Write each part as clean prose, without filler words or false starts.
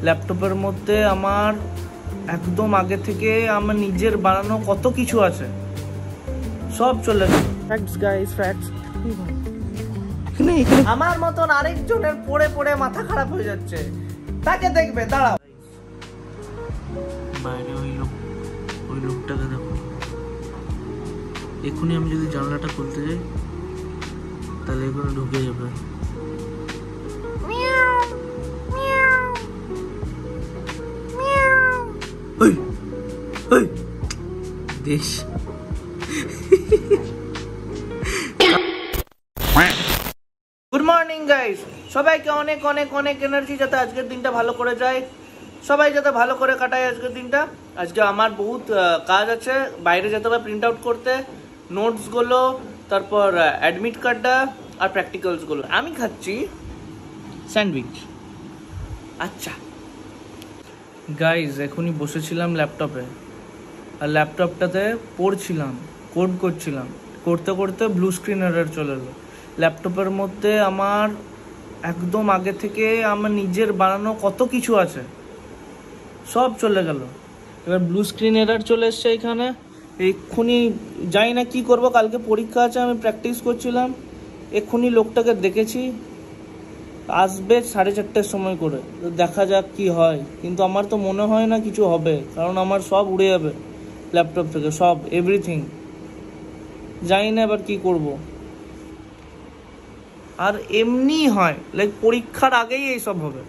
ল্যাপটপের মধ্যে আমার একদম আগে থেকে আমার নিজের বানানো কত কিছু আছে, সব চলে গেল। Facts guys, facts. আমার মতন আরেকজনের পড়ে পড়ে মাথা খারাপ হয়ে যাচ্ছে, তাকে দেখবে, দাঁড়াও। বাইরে ওই লোকটাকে দেখো। এখনই আমি যদি জানলাটা খুলতে যাই তাহলে এখানে ঢুকে যাবে। দেশ গুড মর্নিং গাইস, সবাইকে অনেক অনেক অনেক এনার্জি, যাতে আজকের দিনটা ভালো করে যায়, সবাই যাতে ভালো করে কাটায় আজকের দিনটা। আজকে আমার বহুত কাজ আছে, বাইরে যেতে হবে প্রিন্ট আউট করতে, নোটসগুলো, তারপর অ্যাডমিট কার্ডটা আর প্র্যাকটিক্যালসগুলো। আমি খাচ্ছি স্যান্ডউইচ। আচ্ছা গাইজ, এখনই বসেছিলাম ল্যাপটপে, আর ল্যাপটপটাতে পড়ছিলাম, কোড করছিলাম, করতে করতে ব্লু স্ক্রিন এরর চলে এলো। ল্যাপটপের মধ্যে আমার একদম আগে থেকে আমার নিজের বানানো কত কিছু আছে, সব চলে গেল। এবার ব্লু স্ক্রিন এরর চলে এসছে এখানে। এক্ষুনি জানি না কি করব, কালকে পরীক্ষা আছে, আমি প্র্যাকটিস করছিলাম। এক্ষুনি লোকটাকে দেখেছি, আসবে 4:30টার সময় করে, দেখা যাক কি হয়। কিন্তু আমার তো মনে হয় না কিছু হবে, কারণ আমার সব উড়ে যাবে ল্যাপটপ থেকে, সব এভরিথিং। জানি না এবার কি করব। আর এমনি হয়, লাইক পরীক্ষার আগেই এইসব হবে,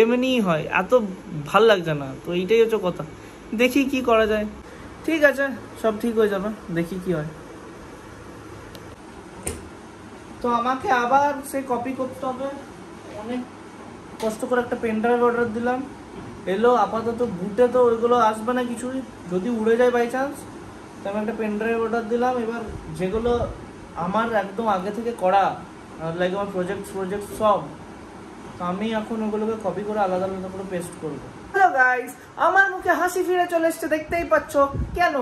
এমনিই হয়, এত ভাল লাগছে না। তো এইটাই হচ্ছে কথা, দেখি কি করা যায়। ঠিক আছে, সব ঠিক হয়ে যাবে, দেখি কি হয়। তো আমাকে আবার সে কপি করতে হবে, অনেক কষ্ট করে একটা পেন ড্রাইভ অর্ডার দিলাম, এলো। আপাতত বুটে তো ওইগুলো আসবে না কিছুই, যদি উড়ে যায় বাই চান্স। তো আমি একটা পেন ড্রাইভ অর্ডার দিলাম। এবার যেগুলো আমার একদম আগে থেকে করা, লাইক আমার প্রজেক্ট সব, তো আমি এখন ওগুলোকে কপি করে আলাদা আলাদা করে পেস্ট করবো। হ্যালো গাইস, আমার মুখে হাসি ফিরে চলে এসছে, দেখতেই পাচ্ছ। কেন?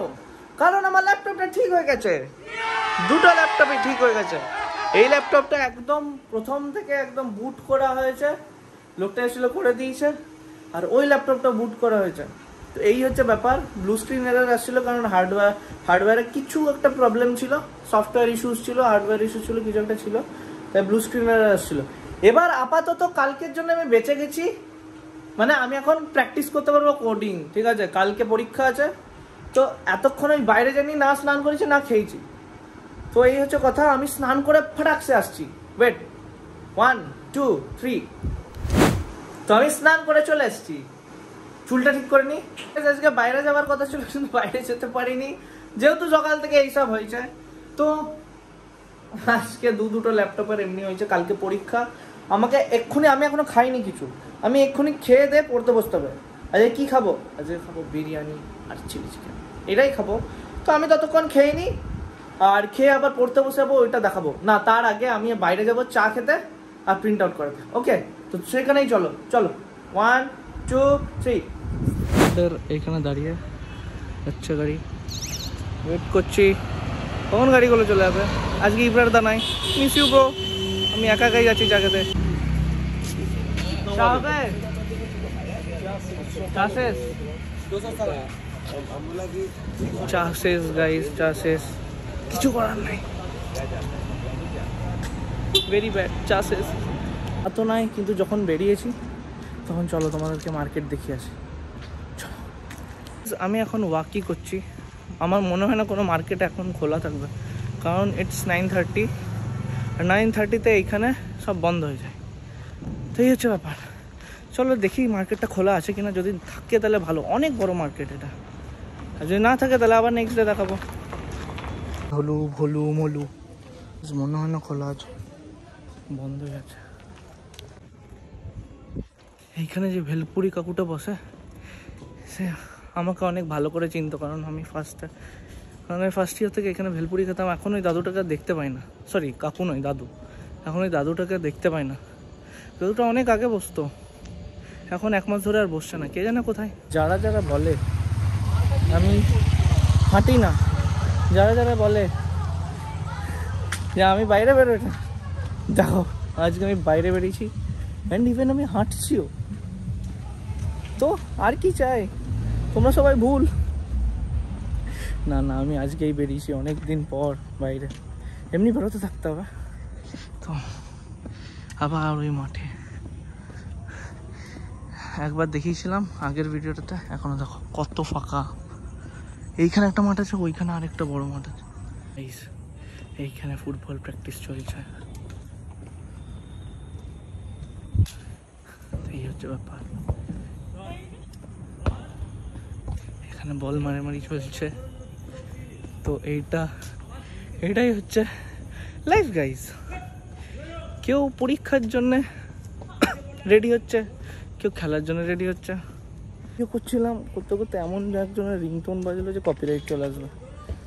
কারণ আমার ল্যাপটপটা ঠিক হয়ে গেছে, দুটো ল্যাপটপই ঠিক হয়ে গেছে। এই ল্যাপটপটা একদম প্রথম থেকে একদম বুট করা হয়েছে, লোকটা এসেছিল করে দিয়েছে, আর ওই ল্যাপটপটা বুট করা হয়েছে। তো এই হচ্ছে ব্যাপার। ব্লু স্ক্রিন এরর আসছিল কারণ হার্ডওয়্যারে কিছু একটা প্রবলেম ছিল, সফটওয়্যার ইস্যুস ছিল, হার্ডওয়্যার ইস্যু ছিল, কিছু একটা ছিল, তাই ব্লু স্ক্রিন এরর আসছিল। এবার আপাতত কালকের জন্য আমি বেঁচে গেছি, মানে আমি এখন প্র্যাকটিস করতে পারবো কোডিং, ঠিক আছে। কালকে পরীক্ষা আছে, তো এতক্ষণ আমি বাইরে জানি না, স্নান করেছি না খেয়েছি। তো এই হচ্ছে কথা, আমি স্নান করে ফটাকসে আসছি। ওয়েট, 1 2 3। তো আমি স্নান করে চলে এসছি, চুলটা ঠিক করে নি। আজকে বাইরে যাওয়ার কথা ছিল, কিন্তু বাইরে যেতে পারিনি, যেহেতু সকাল থেকে এইসব হয়েছে। তো আজকে দুটো ল্যাপটপের এমনি হয়েছে, কালকে পরীক্ষা। আমাকে এক্ষুনি, আমি এখনো খাইনি কিছু, আমি এক্ষুনি খেয়ে দিয়ে পড়তে বসতে হবে। আজকে কি খাবো? আজকে খাবো বিরিয়ানি আর চিলি চিকেন, এটাই খাবো। তো আমি ততক্ষণ খেয়ে নিই, আর খেয়ে আবার পড়তে বসে যাবো, ওইটা দেখাবো না। তার আগে আমি বাইরে যাবো চা খেতে আর প্রিন্ট আউট করাতে। ওকে, তো সেখানেই চলো 1 2 3। এখানে দাঁড়িয়ে আচ্ছা গাড়ি ওয়েট করছি, কখন গাড়িগুলো চলে যাবে। আজকে ইব্রারদা নাই, মিস ইউ ব্রো। আমি একা একাই যাচ্ছি চা খেতে। চা হবে? চা শেষ, চা শেষ গাইস, চা শেষ, কিছু করার নাই, ভেরি ব্যাড, চা শেষ। এত নাই, কিন্তু যখন বেরিয়েছি তখন চলো তোমাদেরকে মার্কেট দেখিয়ে আসি। আমি এখন ওয়াকই করছি, আমার মনে হয় না কোনো মার্কেট এখন খোলা থাকবে, কারণ ইটস 9:30, আর 9:30তে এইখানে সব বন্ধ হয়ে যায়। তো এই হচ্ছে ব্যাপার, চলো দেখি মার্কেটটা খোলা আছে কিনা। যদি থাকে তাহলে ভালো, অনেক বড় মার্কেট এটা, আর যদি না থাকে তাহলে আবার নেক্সট ডে দেখাবো। ভলু মলু মনে হয় না খোলা আছে, বন্ধ হয়ে গেছে। এইখানে যে ভেলপুরি কাকুটা বসে, সে আমাকে অনেক ভালো করে চিনতো, কারণ আমি ফার্স্ট ইয়ার থেকে এখানে ভেলপুরি খেতাম। এখন ওই দাদুটাকে দেখতে পাই না, সরি কাকু নয় দাদু, এখন ওই দাদুটাকে দেখতে পাই না। দাদুটা অনেক আগে বসতো, এখন 1 মাস ধরে আর বসছে না, কে জানে কোথায়। যারা যারা বলে আমি হাঁটি না, যারা যারা বলে যে আমি বাইরে বেরোই না, দেখো আজকে আমি বাইরে বেরিয়েছি, অ্যান্ড ইভেন আমি হাঁটছিও। তো আর কি চাই, তোমরা সবাই ভুল। না না, আমি আজকেই বেরিয়েছি অনেক দিন পর বাইরে, এমনি বেরোতে থাকতে হবে। তো আবার ওই মাঠে একবার দেখিয়েছিলাম আগের ভিডিওটাতে, এখনো দেখো কত ফাঁকা। এইখানে একটা মাঠ আছে, ওইখানে আরেকটা বড় মাঠ আছে। এইখানে ফুটবল প্র্যাকটিস চলছে, এই হচ্ছে ব্যাপার। এখানে বল মারামারি চলছে। তো এইটাই হচ্ছে লাইফ গাইজ। কেউ পরীক্ষার জন্যে রেডি হচ্ছে, কেউ খেলার জন্য রেডি হচ্ছে। কেউ করছিলাম করতে করতে এমন একজনের রিংটোন বাজলো যে কপিরাইট চলে আসবে।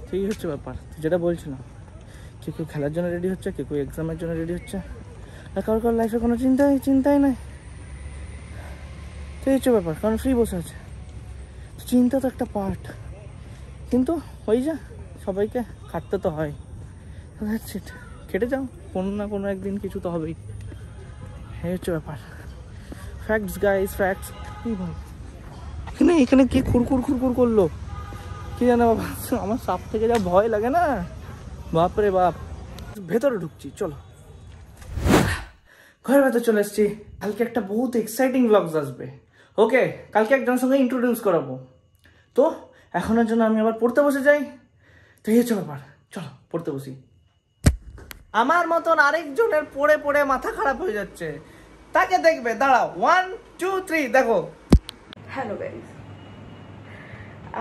সেই হচ্ছে ব্যাপার, যেটা বলছিলাম। কেউ খেলার জন্য রেডি হচ্ছে, কেউ এক্সামের জন্য রেডি হচ্ছে, আর কারোর লাইফে কোনো চিন্তাই নাই। সেই হচ্ছে ব্যাপার, কারণ ফ্রি বসে আছে। চিন্তা তো একটা পার্ট, কিন্তু ওই যা সবাইকে খাটতে তো হয়। খেটে যাও, কোনো না কোনো একদিন কিছু তো হবেই। এই হচ্ছে ব্যাপার। Facts guys, facts. কি ভাই এখানে কে খুরখুর করলো কি জানো বাবা, আমার সাপ থেকে যা ভয় লাগে না, বাপরে বাপ। ভেতরে ঢুকছি, চলো। ঘরের ভেতর চলে এসছি। কালকে একটা বহুত এক্সাইটিং ব্লগস আসবে। ওকে, কালকে একজনের সঙ্গে ইন্ট্রোডিউস করাবো। তো এখনের জন্য আমি আবার পড়তে বসে যাই। তো এই হচ্ছে ব্যাপার, চলো পড়তে বসি। আমার মতন আরেকজনের পড়ে পড়ে মাথা খারাপ হয়ে যাচ্ছে, তাকে দেখবে। দাঁড়াও, 1 2 3 দেখো। হ্যালো গাইস,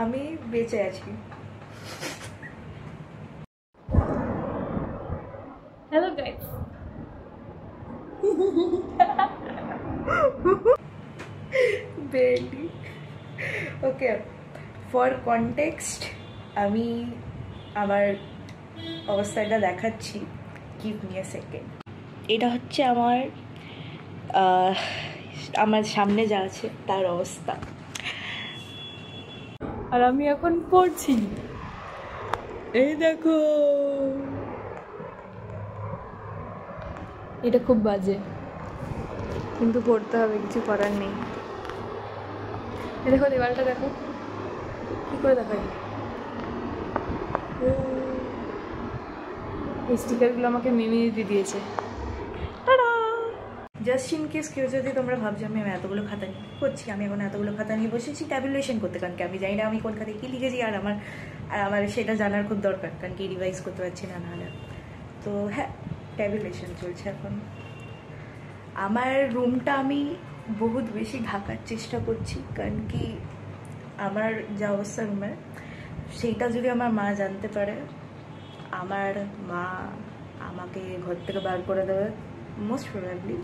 আমি বেঁচে আছি। হ্যালো গাইস, বেলি। ওকে, ফর কনটেক্সট আমি আমার অবস্থাটা দেখাচ্ছি। Give me a second. এটা হচ্ছে আমার সামনে যা আছে তার অবস্থা, আর আমি এখন পড়ছি। এই দেখো, এটা খুব বাজে, কিন্তু পড়তে হবে, কিছু করার নেই। এই দেখো, দেওয়ালটা দেখো কি করে দেখাই। এই স্টিকারগুলো আমাকে মিমি দিদি দিয়েছে। জাস্ট ইন কেস কেউ যদি তোমরা ভাবছো আমি এতগুলো খাতা নিয়ে করছি, আমি এখন এতগুলো খাতা নিয়ে বসেছি ট্যাবুলেশন করতে, কারণ কি আমি জানি না আমি কোন খাতায় কী লিখেছি, আর আমার সেটা জানার খুব দরকার, কারণ কি রিভাইজ করতে পারছি না নাহলে। তো হ্যাঁ, ট্যাবুলেশন চলছে এখন। আমার রুমটা আমি বহুত বেশি ঢাকার চেষ্টা করছি, কারণ কি আমার যা অবস্থা রুমের, সেইটা যদি আমার মা জানতে পারে, আমার মা আমাকে ঘর থেকে বার করে দেবে মোস্ট প্রবাবলি।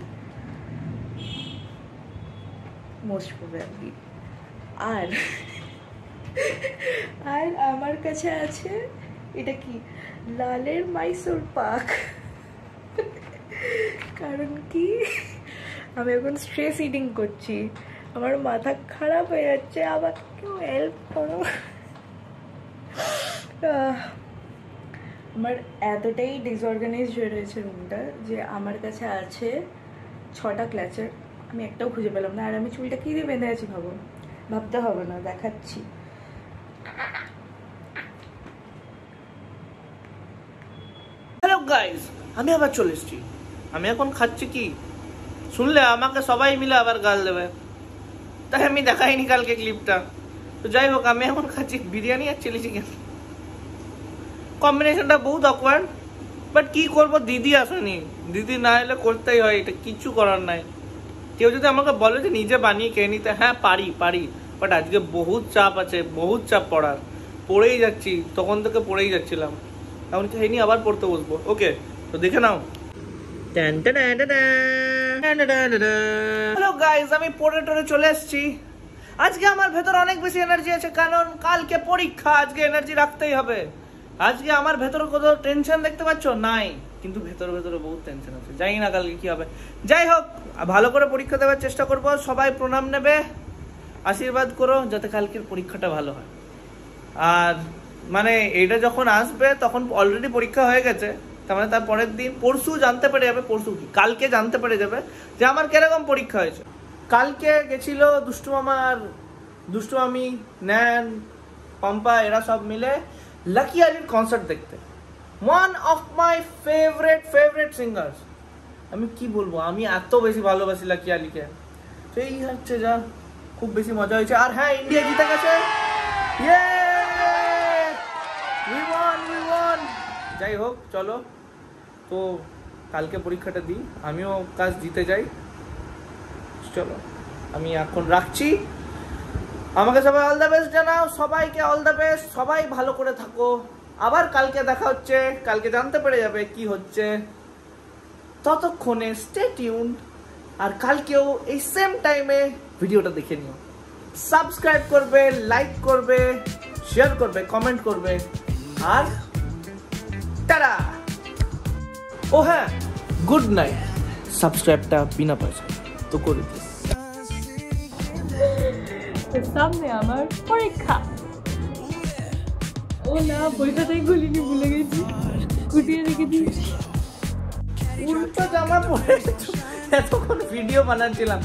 আর আমার কাছে আছে এটা কি, লালের মাইসোর পাক। কারণ কি আমি এখন স্ট্রেস ইটিং করছি, আমার মাথা খারাপ হয়ে যাচ্ছে, আমাকে কেউ হেল্প করো। আমার এতটাই ডিসঅর্গানাইজড হয়ে রয়েছে রুমটা যে আমার কাছে আছে 6টা ক্লাচার, আমি একটাও খুঁজে পেলাম না। আর আমি চুলটা কী দিয়ে বেঁধে আছি ভাবতে হবে না, দেখাচ্ছি। হ্যালো গাইস, আমি আবার চলে এসেছি। আমি এখন খাচ্ছি কি, শুনলে আমাকে সবাই মিলে আবার গাল দেবে, তাই আমি দেখাইনি কালকে ক্লিপটা। তো যাই হোক, আমি এখন খাচ্ছি বিরিয়ানি আর চিলি চিকেন। কম্বিনেশনটা বহুত অকওয়ার্ড, বাট কি করবো, দিদি আসেনি। দিদি না এলে করতেই হয়, এটা কিছু করার নাই। কেউ যদি আমাকে বলে যে নিজে বানিয়ে খেয়ে নিতে, হ্যাঁ পারি, বাট আজকে বহুত চাপ আছে, বহুত চাপ পড়ার। পড়েই যাচ্ছি, তখন থেকে পড়েই যাচ্ছিলাম, এখন খেয়ে আবার পড়তে বসবো। ওকে, তো দেখে নাও। হ্যালো গাইস, আমি পড়ে চলে এসেছি। আজকে আমার ভেতর অনেক বেশি এনার্জি আছে, কারণ কালকে পরীক্ষা, আজকে এনার্জি রাখতেই হবে। আজকে আমার ভেতরে কত টেনশন দেখতে পাচ্ছ নাই, কিন্তু ভেতরে বহুত টেনশন আছে, জানি না কালকে কি হবে। যাই হোক, ভালো করে পরীক্ষা দেওয়ার চেষ্টা করব। সবাই প্রণাম নেবে, আশীর্বাদ করো যাতে কালকের পরীক্ষাটা ভালো হয়। আর মানে এটা যখন আসবে তখন অলরেডি পরীক্ষা হয়ে গেছে, তার মানে তার পরের দিন পরশু জানতে পেরে যাবে, পরশু কি কালকে জানতে পেরে যাবে যে আমার কিরকম পরীক্ষা হয়েছে। কালকে গেছিল দুষ্টু মামা আর দুষ্টু মামি, ন্যান, পাম্পা, এরা সব মিলে লাকি আলির কনসার্ট দেখতে। One of my favourite singers. আমি কি বলবো, আমি এত বেশি ভালোবাসি লাকি আলিকে। তো এই হচ্ছে যা, খুব বেশি মজা হয়েছে। আর হ্যাঁ, ইন্ডিয়া জিতে গেছে, উই ওয়ান। যাই হোক, চলো তো কালকে পরীক্ষাটা দিই, আমিও কাজ দিতে যাই। চলো আমি এখন রাখছি। আমাকে সবাই অল দ্য বেস্ট জানাও, সবাইকে অল দ্য বেস্ট, সবাই ভালো করে থাকো। আবার কালকে দেখা হচ্ছে, কালকে জানতে পেরে যাবে কি হচ্ছে। ততক্ষণে স্টে টিউন, আর কালকেও এই সেম টাইমে ভিডিওটা দেখে নিও। সাবস্ক্রাইব করবে, লাইক করবে, শেয়ার করবে, কমেন্ট করবে, আর টাটা। ও হ্যাঁ, গুড নাইট। সাবস্ক্রাইবটা বিনা পয়সা তো করে দিও। সামনে আমার পরীক্ষা। ও না, বইটাতেই খুলিনি, ভুলে গেছি, কুটিয়ে রেখে দিয়েছি। উল্টো জামা পরে এতক্ষণ ভিডিও বানাচ্ছিলাম।